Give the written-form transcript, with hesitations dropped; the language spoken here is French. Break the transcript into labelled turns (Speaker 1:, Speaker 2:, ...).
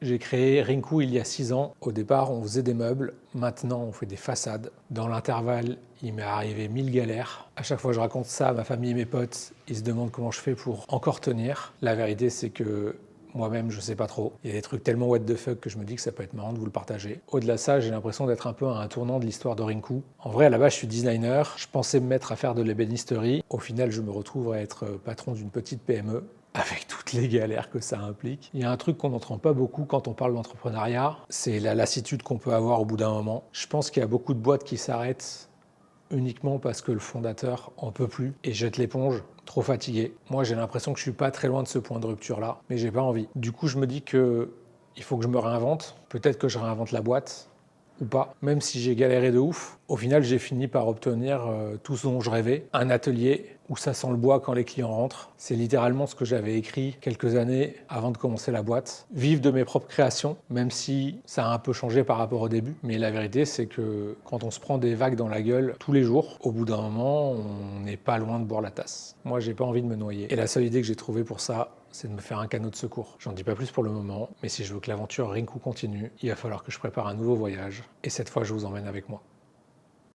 Speaker 1: J'ai créé Rinku il y a 6 ans. Au départ, on faisait des meubles. Maintenant, on fait des façades. Dans l'intervalle, il m'est arrivé 1000 galères. À chaque fois que je raconte ça à ma famille et mes potes, ils se demandent comment je fais pour encore tenir. La vérité, c'est que moi-même, je sais pas trop. Il y a des trucs tellement what the fuck que je me dis que ça peut être marrant de vous le partager. Au-delà de ça, j'ai l'impression d'être un peu à un tournant de l'histoire de Rinku. En vrai, à la base, je suis designer. Je pensais me mettre à faire de l'ébénisterie. Au final, je me retrouve à être patron d'une petite PME, avec toutes les galères que ça implique. Il y a un truc qu'on n'entend pas beaucoup quand on parle d'entrepreneuriat, c'est la lassitude qu'on peut avoir au bout d'un moment. Je pense qu'il y a beaucoup de boîtes qui s'arrêtent uniquement parce que le fondateur en peut plus et jette l'éponge, trop fatigué. Moi, j'ai l'impression que je suis pas très loin de ce point de rupture-là, mais j'ai pas envie. Du coup, je me dis que il faut que je me réinvente. Peut-être que je réinvente la boîte ou pas. Même si j'ai galéré de ouf, au final, j'ai fini par obtenir tout ce dont je rêvais. Un atelier où ça sent le bois quand les clients rentrent. C'est littéralement ce que j'avais écrit quelques années avant de commencer la boîte. Vivre de mes propres créations, même si ça a un peu changé par rapport au début. Mais la vérité, c'est que quand on se prend des vagues dans la gueule tous les jours, au bout d'un moment, on n'est pas loin de boire la tasse. Moi, j'ai pas envie de me noyer. Et la seule idée que j'ai trouvée pour ça, c'est de me faire un canot de secours. J'en dis pas plus pour le moment, mais si je veux que l'aventure Rinku continue, il va falloir que je prépare un nouveau voyage. Et cette fois, je vous emmène avec moi.